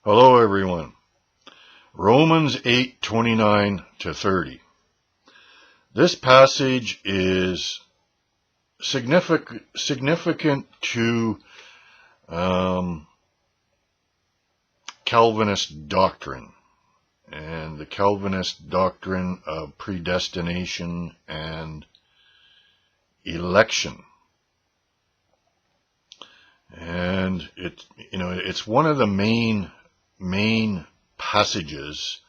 Hello everyone. Romans 8:29-30. This passage is significant to Calvinist doctrine, and the Calvinist doctrine of predestination and election. And it's one of the main passages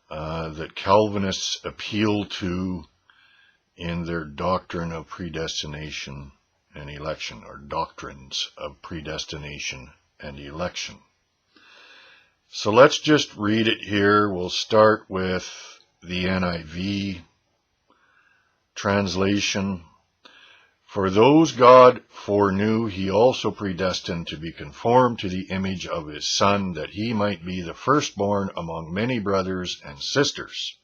that Calvinists appeal to in their doctrine of predestination and election, or doctrines of predestination and election. So let's just read it here. We'll start with the NIV translation. For those God foreknew, he also predestined to be conformed to the image of his Son, that he might be the firstborn among many brothers and sisters.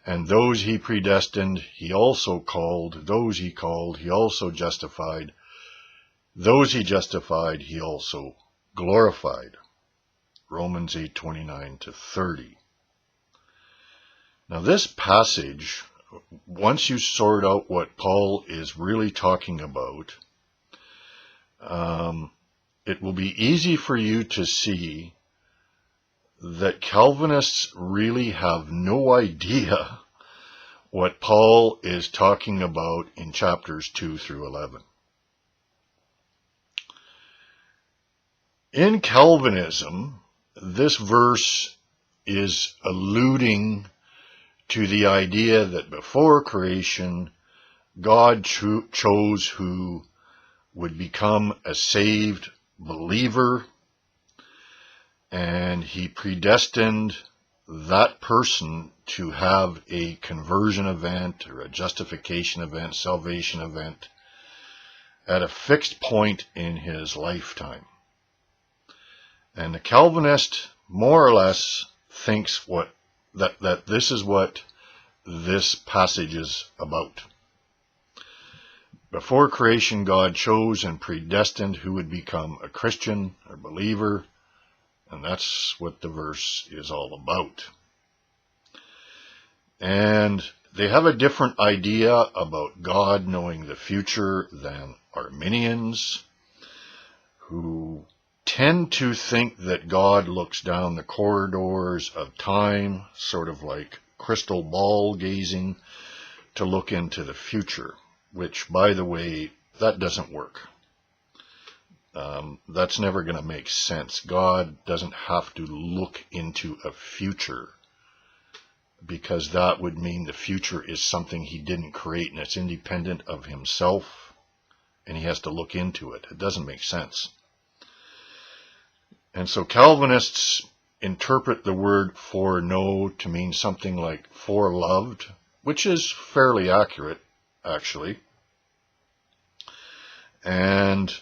And those he predestined, he also called. Those he called, he also justified. Those he justified, he also glorified. Romans 8:29-30. Now this passage, once you sort out what Paul is really talking about, it will be easy for you to see that Calvinists really have no idea what Paul is talking about in chapters 2-11. In Calvinism, this verse is alluding to the idea that before creation, God chose who would become a saved believer, and he predestined that person to have a conversion event or a justification event, salvation event, at a fixed point in his lifetime. And the Calvinist more or less thinks that this is what this passage is about. Before creation, God chose and predestined who would become a Christian or believer, and that's what the verse is all about. And they have a different idea about God knowing the future than Arminians, who tend to think that God looks down the corridors of time, sort of like crystal ball gazing, to look into the future, which, by the way, that doesn't work. That's never going to make sense. God doesn't have to look into a future, because that would mean the future is something he didn't create and it's independent of himself, and he has to look into it. It doesn't make sense. And so Calvinists interpret the word foreknow to mean something like foreloved, which is fairly accurate, actually. And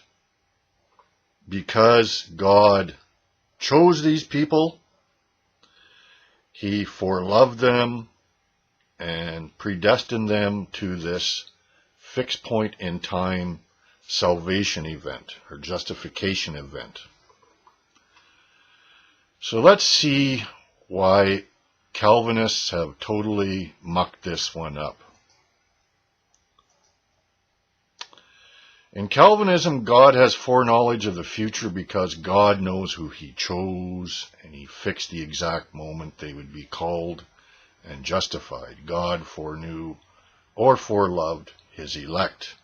because God chose these people, he foreloved them and predestined them to this fixed point in time salvation event or justification event. So let's see why Calvinists have totally mucked this one up. In Calvinism, God has foreknowledge of the future because God knows who he chose, and he fixed the exact moment they would be called and justified. God foreknew or foreloved his elect.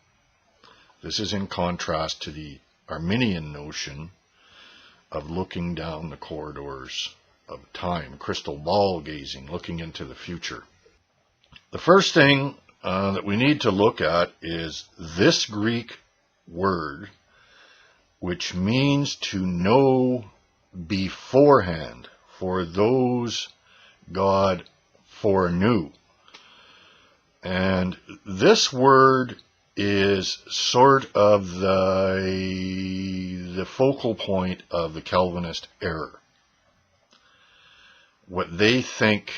This is in contrast to the Arminian notion of looking down the corridors of time, crystal ball gazing, looking into the future. The first thing that we need to look at is this Greek word, which means to know beforehand, for those God foreknew. And this word is sort of the focal point of the Calvinist error. What they think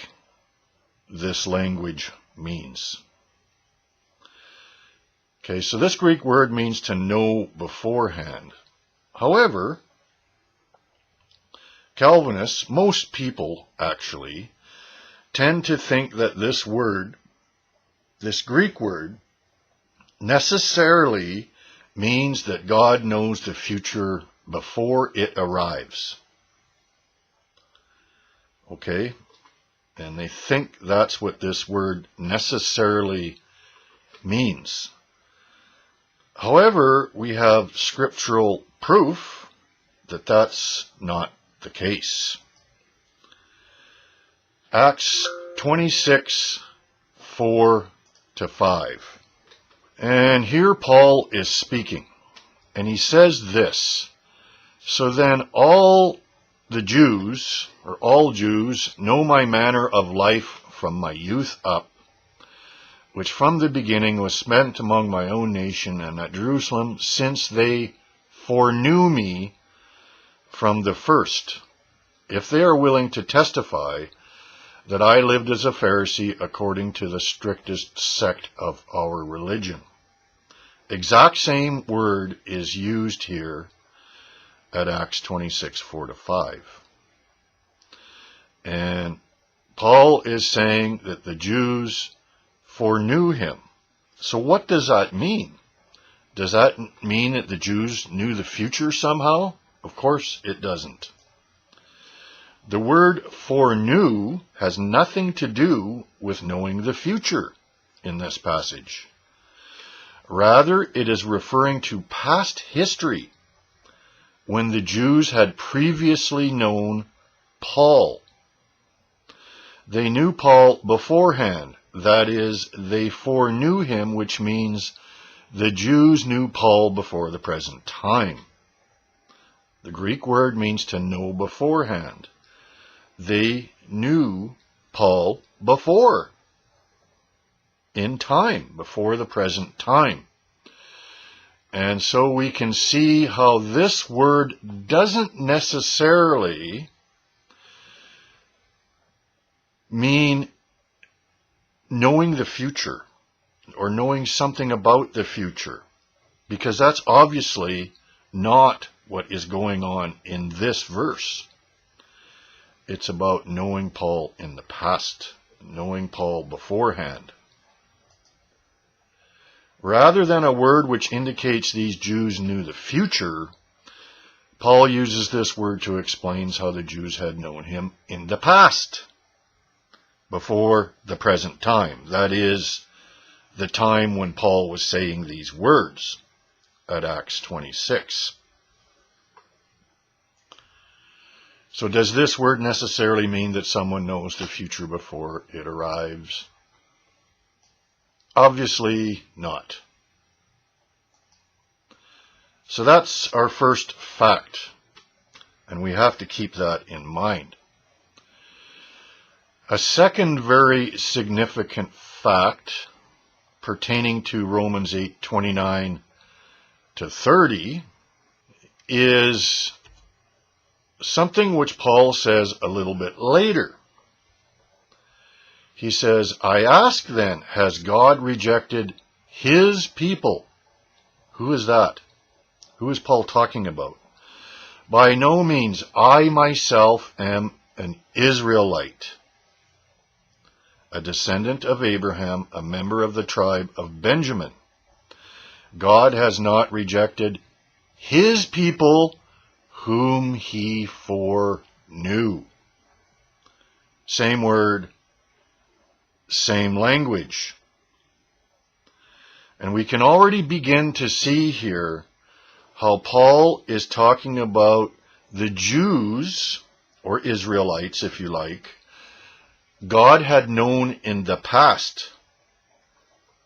this language means. Okay, so this Greek word means to know beforehand. However, Calvinists, most people actually, tend to think that this word, this Greek word, necessarily means that God knows the future before it arrives. Okay? And they think that's what this word necessarily means. However, we have scriptural proof that that's not the case. Acts 26, 4-5. And here Paul is speaking, and he says this: "So then all the Jews, or all Jews, know my manner of life from my youth up, which from the beginning was spent among my own nation and at Jerusalem, since they foreknew me from the first, if they are willing to testify that I lived as a Pharisee according to the strictest sect of our religion." Exact same word is used here at Acts 26, 4-5. And Paul is saying that the Jews foreknew him. So what does that mean? Does that mean that the Jews knew the future somehow? Of course it doesn't. The word foreknew has nothing to do with knowing the future in this passage. Rather, it is referring to past history, when the Jews had previously known Paul. They knew Paul beforehand. That is, they foreknew him, which means the Jews knew Paul before the present time. The Greek word means to know beforehand. They knew Paul before, in time, before the present time. And so we can see how this word doesn't necessarily mean knowing the future or knowing something about the future, because that's obviously not what is going on in this verse. It's about knowing Paul in the past, knowing Paul beforehand. Rather than a word which indicates these Jews knew the future, Paul uses this word to explain how the Jews had known him in the past, before the present time. That is, the time when Paul was saying these words at Acts 26. So does this word necessarily mean that someone knows the future before it arrives? Obviously not. So that's our first fact, and we have to keep that in mind. A second very significant fact pertaining to Romans 8:29-30 is something which Paul says a little bit later. He says, "I ask then, has God rejected his people?" Who is that? Who is Paul talking about? "By no means. I myself am an Israelite, a descendant of Abraham, a member of the tribe of Benjamin. God has not rejected his people whom he foreknew." Same word, same language. And we can already begin to see here how Paul is talking about the Jews, or Israelites if you like, God had known in the past,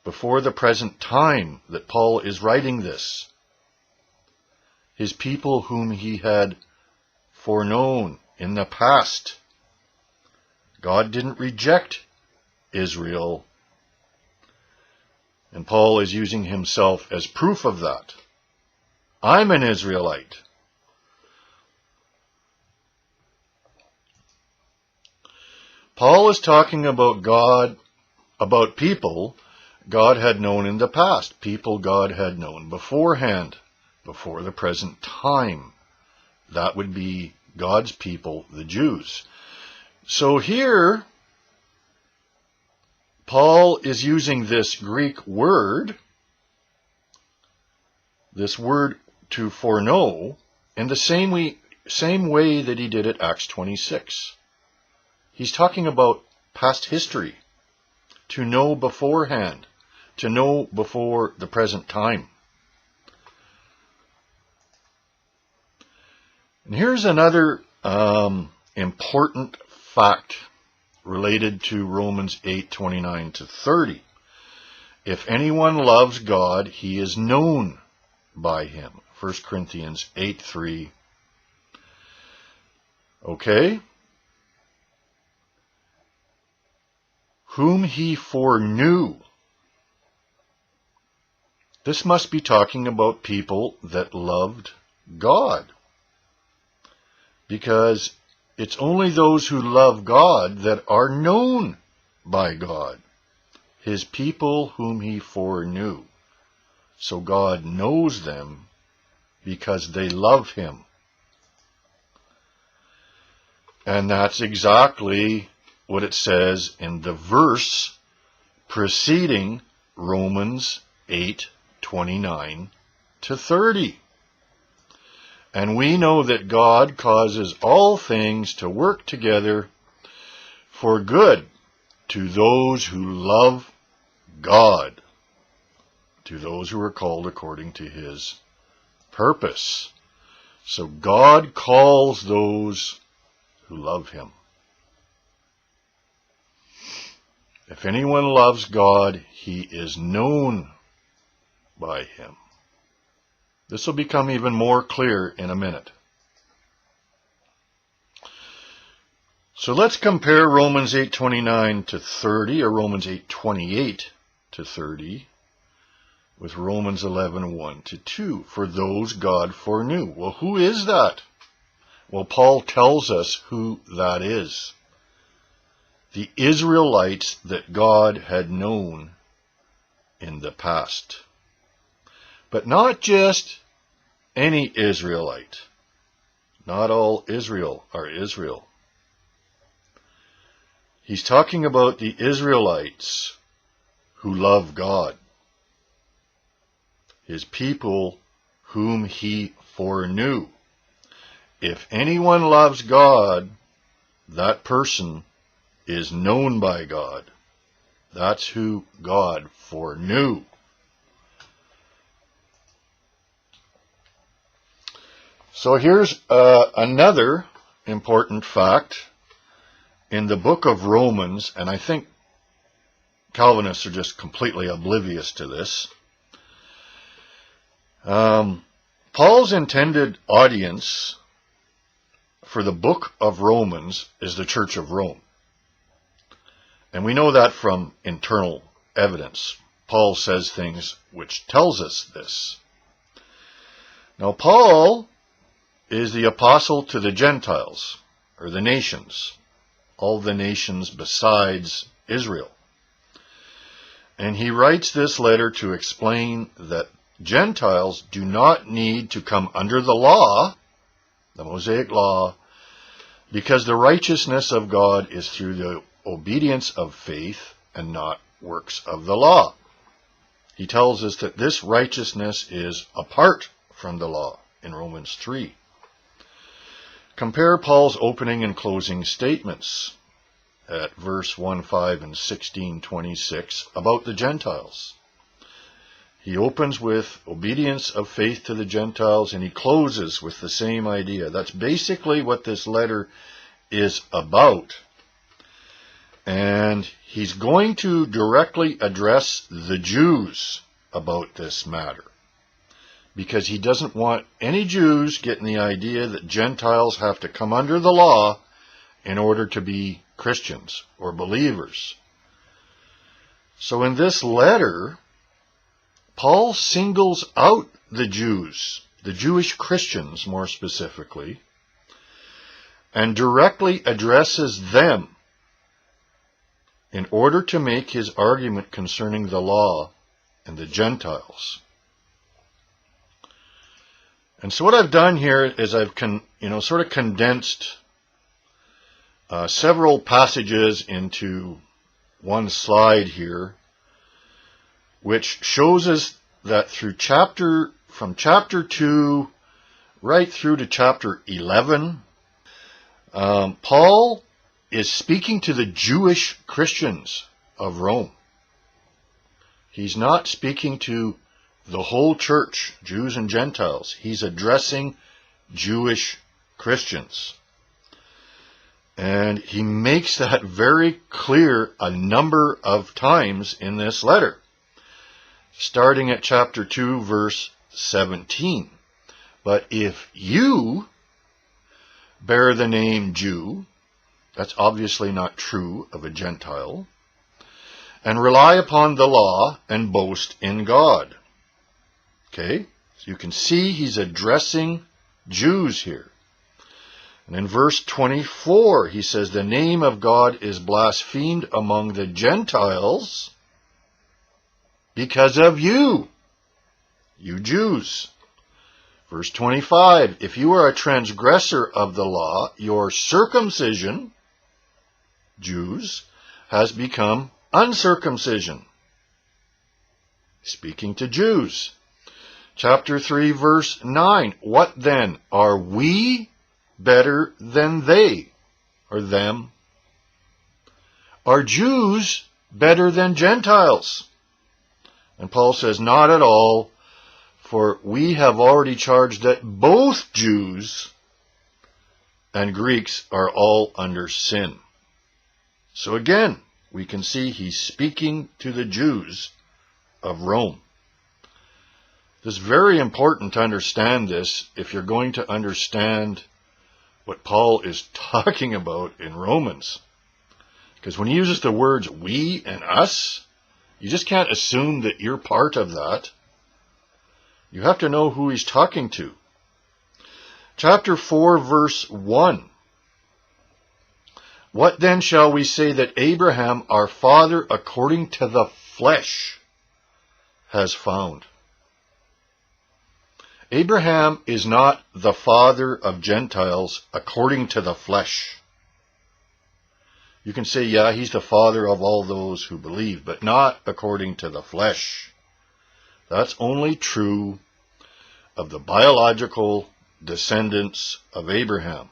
before the present time that Paul is writing this. His people whom he had foreknown in the past. God didn't reject Israel, and Paul is using himself as proof of that. I'm an Israelite. Paul is talking about God, about people God had known in the past, people God had known beforehand, before the present time. That would be God's people, the Jews. So here, Paul is using this Greek word, to foreknow, in the same way that he did at Acts 26. He's talking about past history, to know beforehand, to know before the present time. And here's another important fact related to Romans 8:29 to 30. If anyone loves God, he is known by him. 1 Corinthians 8:3. Okay? Whom he foreknew. This must be talking about people that loved God. Because it's only those who love God that are known by God. His people whom he foreknew. So God knows them because they love him. And that's exactly what it says in the verse preceding Romans 8:29 to 30. And we know that God causes all things to work together for good to those who love God, to those who are called according to his purpose. So God calls those who love him. If anyone loves God, he is known by him. This will become even more clear in a minute. So let's compare Romans 8:29 to 30, or Romans 8:28 to 30, with Romans 11:1 to 2. For those God foreknew. Well, who is that? Well, Paul tells us who that is. The Israelites that God had known in the past. But not just any Israelite. Not all Israel are Israel. He's talking about the Israelites who love God. His people whom he foreknew. If anyone loves God, that person is known by God. That's who God foreknew. So here's another important fact in the book of Romans, and I think Calvinists are just completely oblivious to this. Paul's intended audience for the book of Romans is the Church of Rome. And we know that from internal evidence. Paul says things which tells us this. Now, Paul is the apostle to the Gentiles, or the nations, all the nations besides Israel. And he writes this letter to explain that Gentiles do not need to come under the law, the Mosaic law, because the righteousness of God is through the obedience of faith and not works of the law. He tells us that this righteousness is apart from the law in Romans 3. Compare Paul's opening and closing statements at verse 1:5 and 16:26 about the Gentiles. He opens with obedience of faith to the Gentiles, and he closes with the same idea. That's basically what this letter is about. And he's going to directly address the Jews about this matter, because he doesn't want any Jews getting the idea that Gentiles have to come under the law in order to be Christians or believers. So in this letter, Paul singles out the Jews, the Jewish Christians more specifically, and directly addresses them in order to make his argument concerning the law and the Gentiles. And so what I've done here is I've sort of condensed several passages into one slide here, which shows us that from chapter 2 right through to chapter 11, Paul is speaking to the Jewish Christians of Rome. He's not speaking to the whole church, Jews and Gentiles. He's addressing Jewish Christians. And he makes that very clear a number of times in this letter. Starting at chapter 2, verse 17. But if you bear the name Jew, that's obviously not true of a Gentile, and rely upon the law and boast in God. Okay, so you can see he's addressing Jews here. And in verse 24, he says, the name of God is blasphemed among the Gentiles because of you, you Jews. Verse 25, if you are a transgressor of the law, your circumcision, Jews, has become uncircumcision. Speaking to Jews. Chapter 3, verse 9, what then? Are we better than they, or them? Are Jews better than Gentiles? And Paul says, not at all, for we have already charged that both Jews and Greeks are all under sin. So again, we can see he's speaking to the Jews of Rome. It's very important to understand this if you're going to understand what Paul is talking about in Romans. Because when he uses the words we and us, you just can't assume that you're part of that. You have to know who he's talking to. Chapter 4, verse 1. What then shall we say that Abraham, our father, according to the flesh, has found? Abraham is not the father of Gentiles according to the flesh. You can say, yeah, he's the father of all those who believe, but not according to the flesh. That's only true of the biological descendants of Abraham,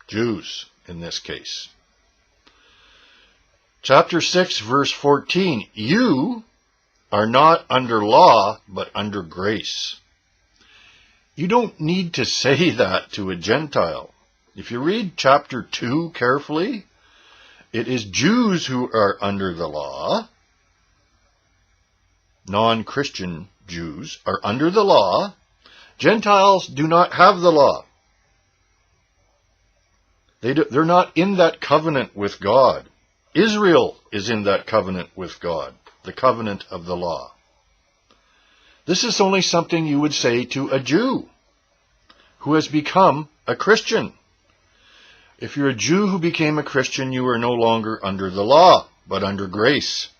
Jews in this case. Chapter 6, verse 14, you are not under law, but under grace. You don't need to say that to a Gentile. If you read chapter 2 carefully, it is Jews who are under the law. Non-Christian Jews are under the law. Gentiles do not have the law. They're not in that covenant with God. Israel is in that covenant with God, the covenant of the law. This is only something you would say to a Jew who has become a Christian. If you're a Jew who became a Christian, you are no longer under the law, but under grace.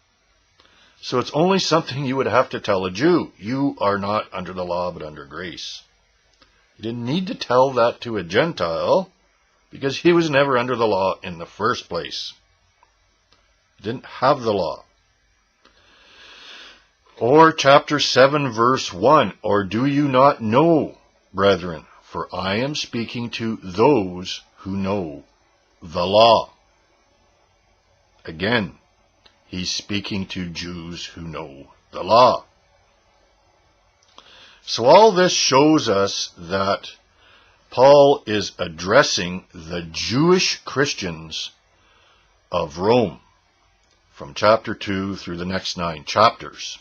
So it's only something you would have to tell a Jew. You are not under the law, but under grace. You didn't need to tell that to a Gentile, because he was never under the law in the first place. He didn't have the law. Or chapter 7, verse 1, or do you not know, brethren, for I am speaking to those who know the law. Again, he's speaking to Jews who know the law. So all this shows us that Paul is addressing the Jewish Christians of Rome from chapter 2 through the next 9 chapters.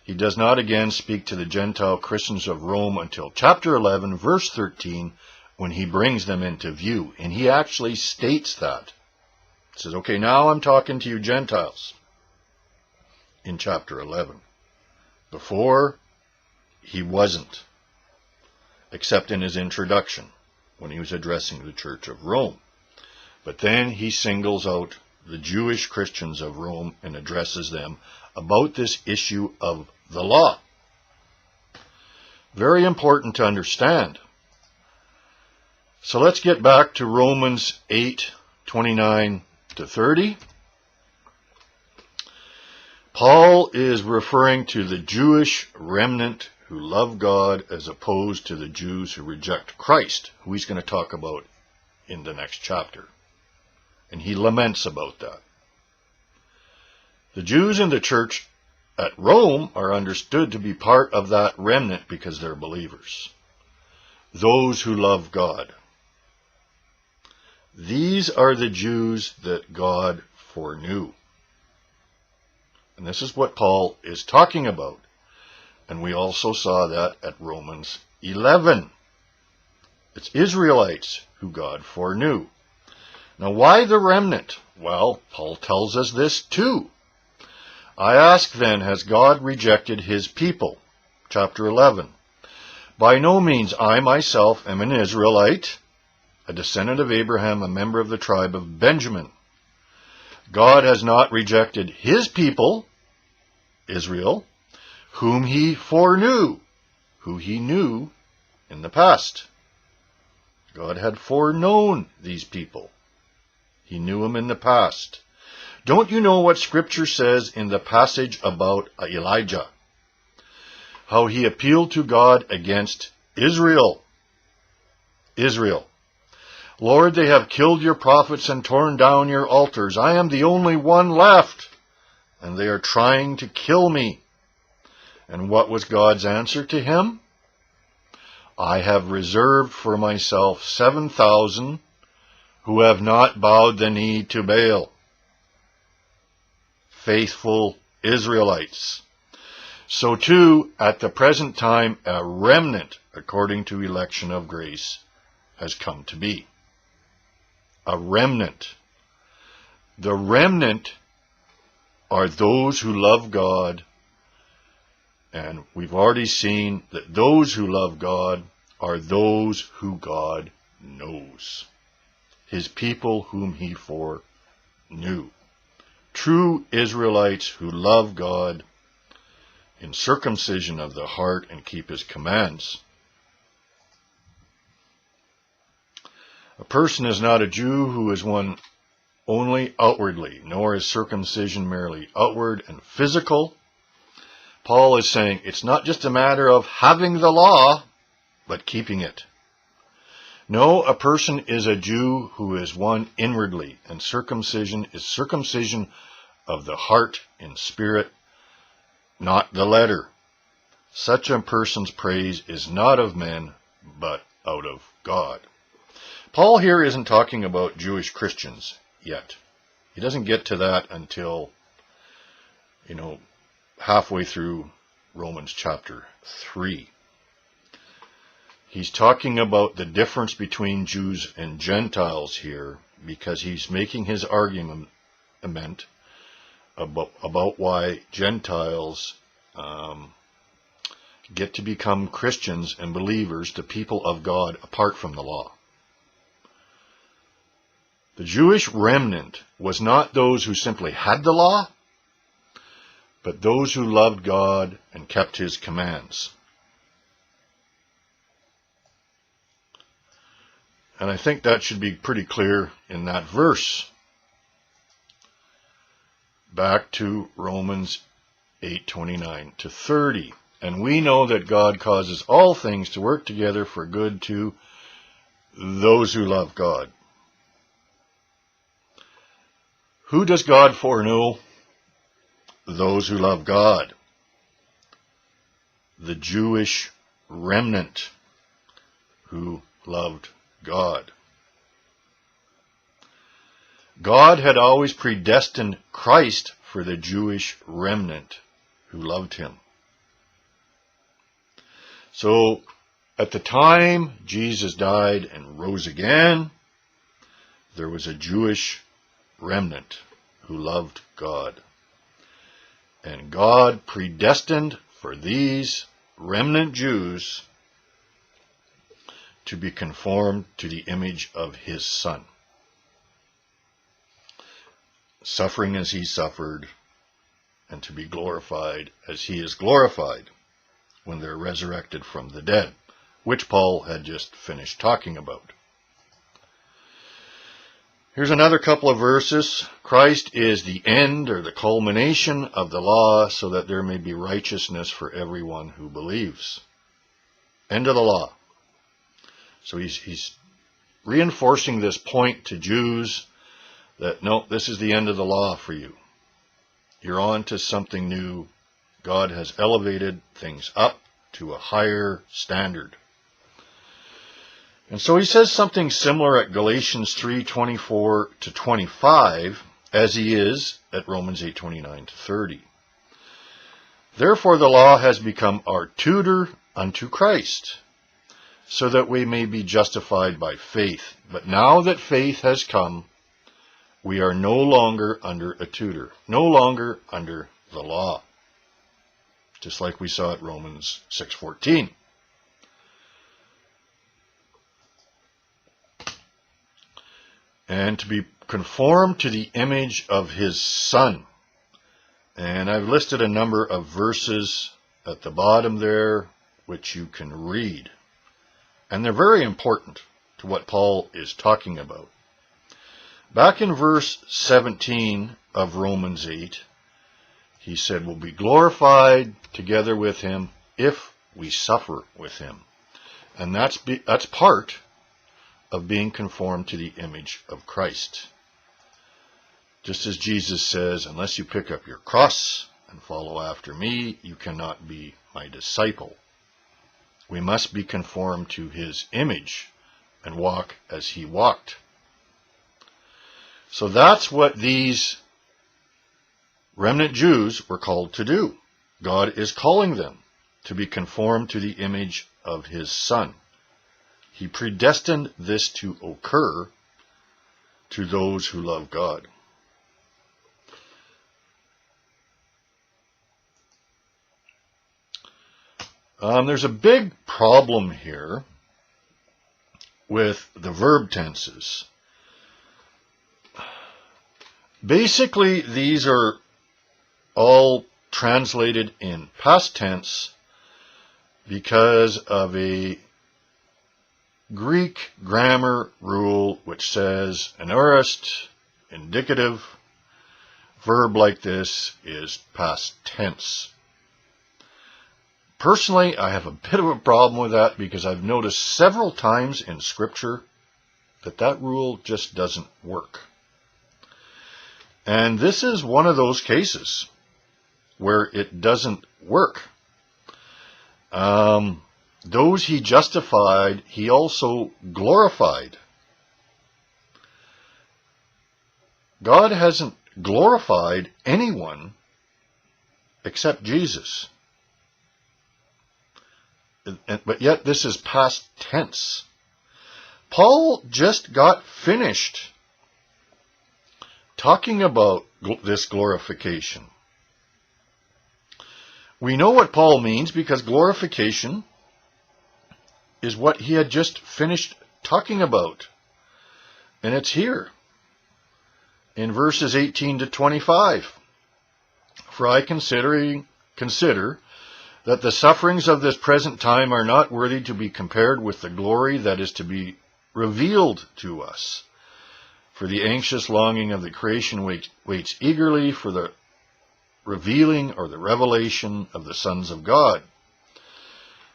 He does not again speak to the Gentile Christians of Rome until chapter 11, verse 13, when he brings them into view. And he actually states that. He says, okay, now I'm talking to you Gentiles in chapter 11. Before, he wasn't, except in his introduction when he was addressing the Church of Rome. But then he singles out the Jewish Christians of Rome and addresses them about this issue of the law. Very important to understand. So let's get back to Romans 8:29 to 30. Paul is referring to the Jewish remnant who love God as opposed to the Jews who reject Christ, who he's going to talk about in the next chapter. And he laments about that. The Jews in the church at Rome are understood to be part of that remnant because they're believers. Those who love God. These are the Jews that God foreknew. And this is what Paul is talking about. And we also saw that at Romans 11. It's Israelites who God foreknew. Now, why the remnant? Well, Paul tells us this too. I ask then, has God rejected his people? Chapter 11. By no means. I myself am an Israelite, a descendant of Abraham, a member of the tribe of Benjamin. God has not rejected his people, Israel, whom he foreknew, who he knew in the past. God had foreknown these people. He knew them in the past. Don't you know what Scripture says in the passage about Elijah? How he appealed to God against Israel. Israel. Lord, they have killed your prophets and torn down your altars. I am the only one left, and they are trying to kill me. And what was God's answer to him? I have reserved for myself 7,000 who have not bowed the knee to Baal. Faithful Israelites. So too, at the present time, a remnant, according to election of grace, has come to be. A remnant. The remnant are those who love God, and we've already seen that those who love God are those who God knows. His people whom he foreknew. True Israelites who love God in circumcision of the heart and keep his commands. A person is not a Jew who is one only outwardly, nor is circumcision merely outward and physical. Paul is saying it's not just a matter of having the law, but keeping it. No, a person is a Jew who is one inwardly, and circumcision is circumcision of the heart and spirit, not the letter. Such a person's praise is not of men, but out of God. Paul here isn't talking about Jewish Christians yet. He doesn't get to that until, halfway through Romans chapter 3. He's talking about the difference between Jews and Gentiles here because he's making his argument about why Gentiles get to become Christians and believers, the people of God, apart from the law. The Jewish remnant was not those who simply had the law, but those who loved God and kept his commands. And I think that should be pretty clear in that verse. Back to Romans 8:29 to 30. And we know that God causes all things to work together for good to those who love God. Who does God foreknow? Those who love God. The Jewish remnant who loved God. God had always predestined Christ for the Jewish remnant who loved him. So, at the time Jesus died and rose again, there was a Jewish remnant who loved God. And God predestined for these remnant Jews to be conformed to the image of his Son, suffering as he suffered, and to be glorified as he is glorified. when they're resurrected from the dead, which Paul had just finished talking about. Here's another couple of verses. Christ is the end or the culmination of the law, so that there may be righteousness for everyone who believes. End of the law. So he's reinforcing this point to Jews that, no, this is the end of the law for you. You're on to something new. God has elevated things up to a higher standard. And so he says something similar at Galatians 3:24 to 25, as he is at Romans 8:29 to 30. Therefore the law has become our tutor unto Christ, so that we may be justified by faith. But now that faith has come, we are no longer under a tutor, no longer under the law. Just like we saw at Romans 6:14. And to be conformed to the image of his Son. And I've listed a number of verses at the bottom there, which you can read. And they're very important to what Paul is talking about. Back in verse 17 of Romans 8, he said, we'll be glorified together with him if we suffer with him. And that's part of being conformed to the image of Christ. Just as Jesus says, unless you pick up your cross and follow after me, you cannot be my disciple. We must be conformed to his image and walk as he walked. So that's what these remnant Jews were called to do. God is calling them to be conformed to the image of his Son. He predestined this to occur to those who love God. There's a big problem here with the verb tenses. Basically, these are all translated in past tense because of a Greek grammar rule which says an aorist, indicative verb like this is past tense. Personally, I have a bit of a problem with that because I've noticed several times in Scripture that rule just doesn't work. And this is one of those cases where it doesn't work. Those he justified, he also glorified. God hasn't glorified anyone except Jesus. But yet this is past tense. Paul just got finished talking about this glorification. We know what Paul means because glorification is what he had just finished talking about. And it's here in verses 18 to 25. For I consider that the sufferings of this present time are not worthy to be compared with the glory that is to be revealed to us. For the anxious longing of the creation waits eagerly for the revealing or the revelation of the sons of God.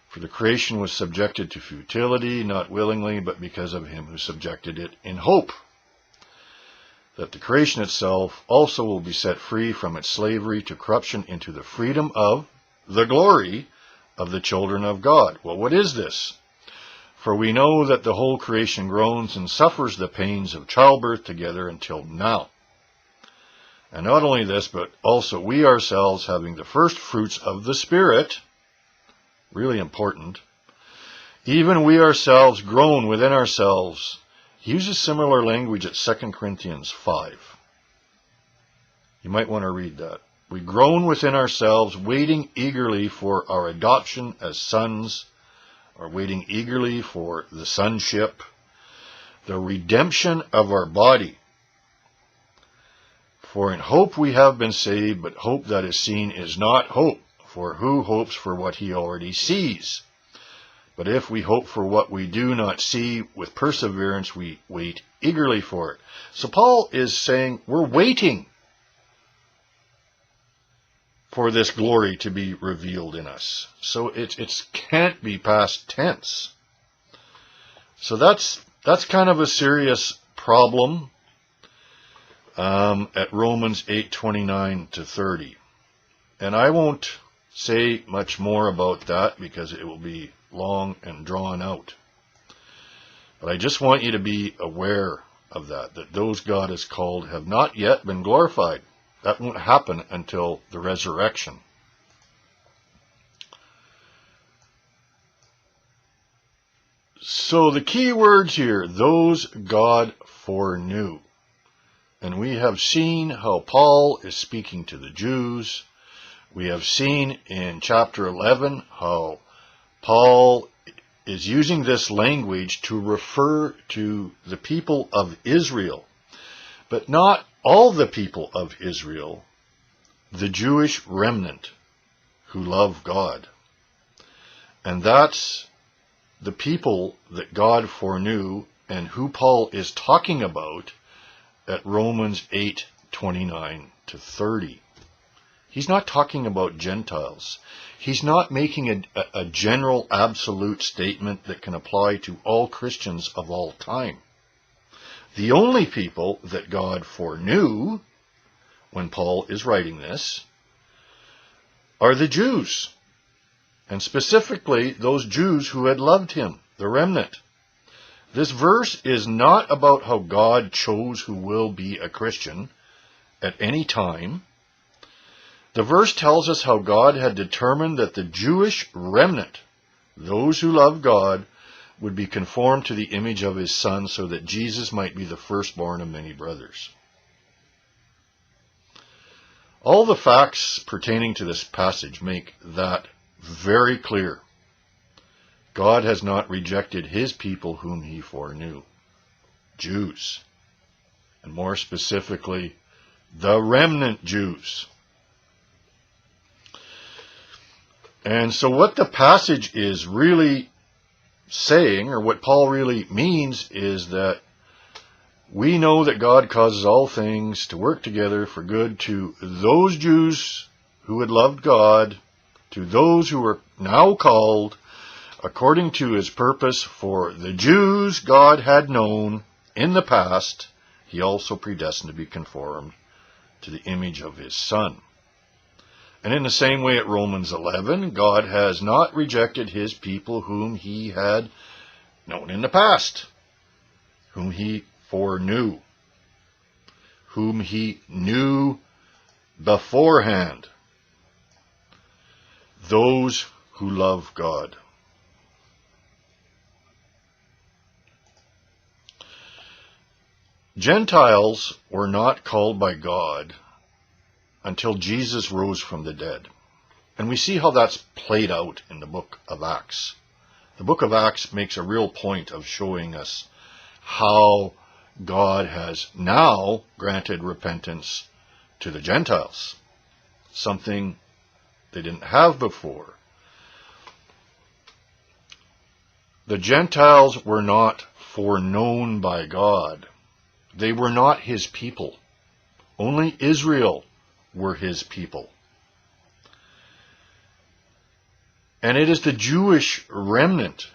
For the creation was subjected to futility, not willingly, but because of him who subjected it in hope, that the creation itself also will be set free from its slavery to corruption into the freedom of the glory of the children of God. Well, what is this? For we know that the whole creation groans and suffers the pains of childbirth together until now. And not only this, but also we ourselves, having the first fruits of the Spirit, really important, even we ourselves groan within ourselves. He uses similar language at 2 Corinthians 5. You might want to read that. We groan within ourselves, waiting eagerly for our adoption as sons, or waiting eagerly for the sonship, the redemption of our body. For in hope we have been saved, but hope that is seen is not hope. For who hopes for what he already sees? But if we hope for what we do not see, with perseverance we wait eagerly for it. So Paul is saying we're waiting for this glory to be revealed in us. So it can't be past tense. So that's kind of a serious problem at Romans 8:29 to 30. And I won't say much more about that because it will be long and drawn out. But I just want you to be aware of that those God has called have not yet been glorified. That won't happen until the resurrection. So the key words here, those God foreknew. And we have seen how Paul is speaking to the Jews. We have seen in chapter 11 how Paul is using this language to refer to the people of Israel, but not all the people of Israel, the Jewish remnant who love God. And that's the people that God foreknew and who Paul is talking about at Romans 8:29 to 30. He's not talking about Gentiles. He's not making a general absolute statement that can apply to all Christians of all time. The only people that God foreknew, when Paul is writing this, are the Jews, and specifically those Jews who had loved him, the remnant. This verse is not about how God chose who will be a Christian at any time. The verse tells us how God had determined that the Jewish remnant, those who love God, would be conformed to the image of his Son so that Jesus might be the firstborn of many brothers. All the facts pertaining to this passage make that very clear. God has not rejected his people whom he foreknew, Jews, and more specifically, the remnant Jews. And so what the passage is really saying, or what Paul really means, is that we know that God causes all things to work together for good to those Jews who had loved God, to those who are now called according to his purpose. For the Jews God had known in the past, he also predestined to be conformed to the image of his Son. And in the same way at Romans 11, God has not rejected his people whom he had known in the past, whom he foreknew, whom he knew beforehand, those who love God. Gentiles were not called by God until Jesus rose from the dead. And we see how that's played out in the book of Acts. The book of Acts makes a real point of showing us how God has now granted repentance to the Gentiles, something they didn't have before. The Gentiles were not foreknown by God. They were not his people. Only Israel were his people. And it is the Jewish remnant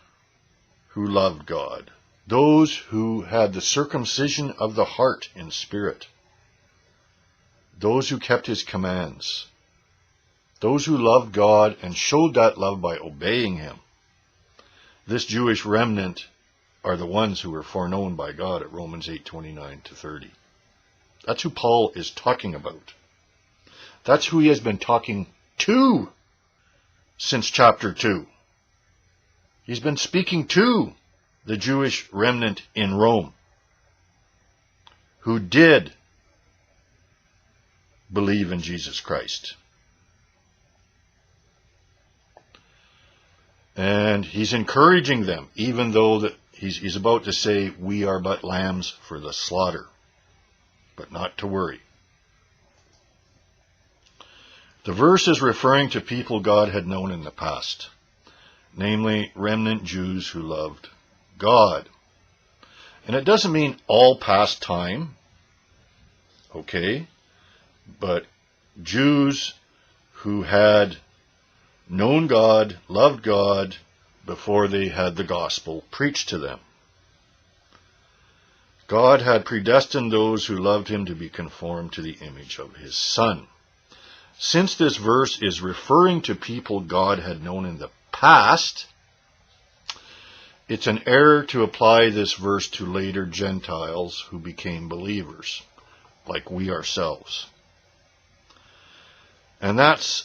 who loved God, those who had the circumcision of the heart in spirit, those who kept his commands, those who loved God and showed that love by obeying him. This Jewish remnant are the ones who were foreknown by God at Romans 8:29 to 30. That's who Paul is talking about. That's who he has been talking to since chapter 2. He's been speaking to the Jewish remnant in Rome who did believe in Jesus Christ. And he's encouraging them, even though that he's about to say, we are but lambs for the slaughter, but not to worry. The verse is referring to people God had known in the past, namely remnant Jews who loved God. And it doesn't mean all past time, okay, but Jews who had known God, loved God, before they had the gospel preached to them. God had predestined those who loved him to be conformed to the image of his Son. Since this verse is referring to people God had known in the past, it's an error to apply this verse to later Gentiles who became believers, like we ourselves. And that's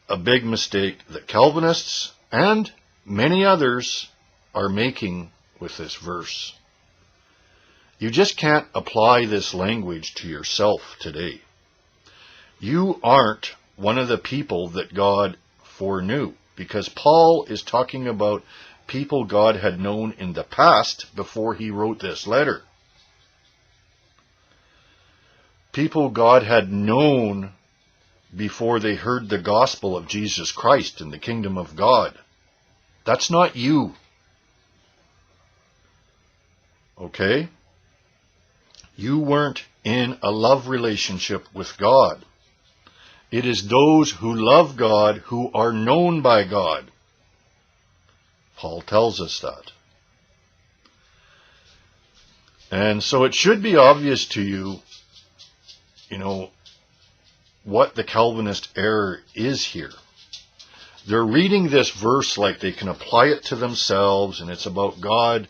a big mistake that Calvinists and many others are making with this verse. You just can't apply this language to yourself today. You aren't one of the people that God foreknew, because Paul is talking about people God had known in the past before he wrote this letter. People God had known before they heard the gospel of Jesus Christ and the kingdom of God. That's not you. Okay? You weren't in a love relationship with God. It is those who love God who are known by God. Paul tells us that. And so it should be obvious to you, what the Calvinist error is here. They're reading this verse like they can apply it to themselves, and it's about God.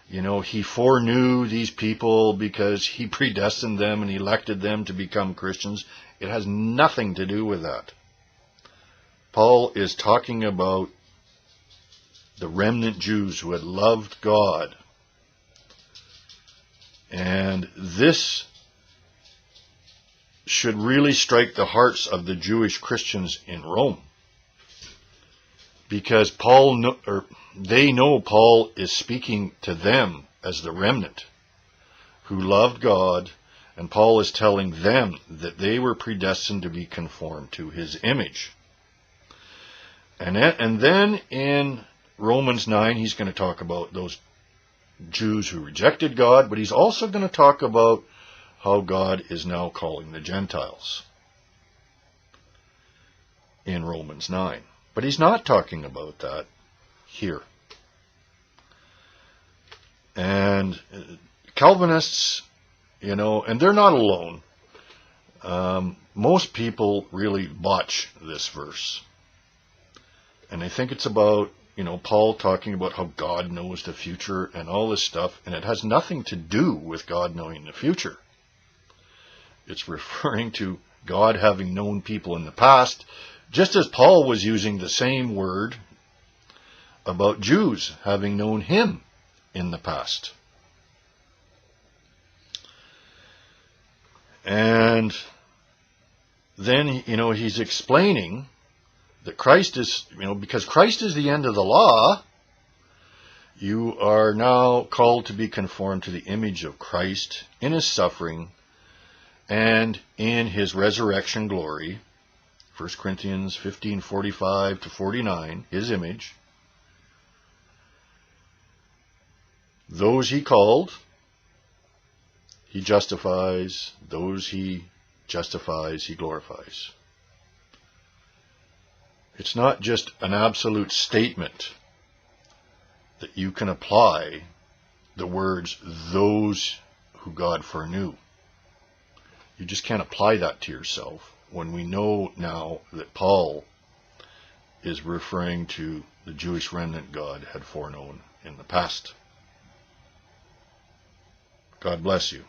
He foreknew these people because he predestined them and elected them to become Christians. It has nothing to do with that. Paul is talking about the remnant Jews who had loved God. And this should really strike the hearts of the Jewish Christians in Rome, because they know Paul is speaking to them as the remnant who loved God, and Paul is telling them that they were predestined to be conformed to his image. And then in Romans 9, he's going to talk about those Jews who rejected God, but he's also going to talk about how God is now calling the Gentiles in Romans 9. But he's not talking about that here. And Calvinists, and they're not alone. Most people really botch this verse. And they think it's about, Paul talking about how God knows the future and all this stuff, and it has nothing to do with God knowing the future. It's referring to God having known people in the past, just as Paul was using the same word about Jews having known him in the past. And then, he's explaining that Christ is, because Christ is the end of the law, you are now called to be conformed to the image of Christ in his suffering and in his resurrection glory. 1 Corinthians 15:45-49, his image. Those he called, he justifies. Those he justifies, he glorifies. It's not just an absolute statement that you can apply the words, those who God foreknew. You just can't apply that to yourself when we know now that Paul is referring to the Jewish remnant God had foreknown in the past. God bless you.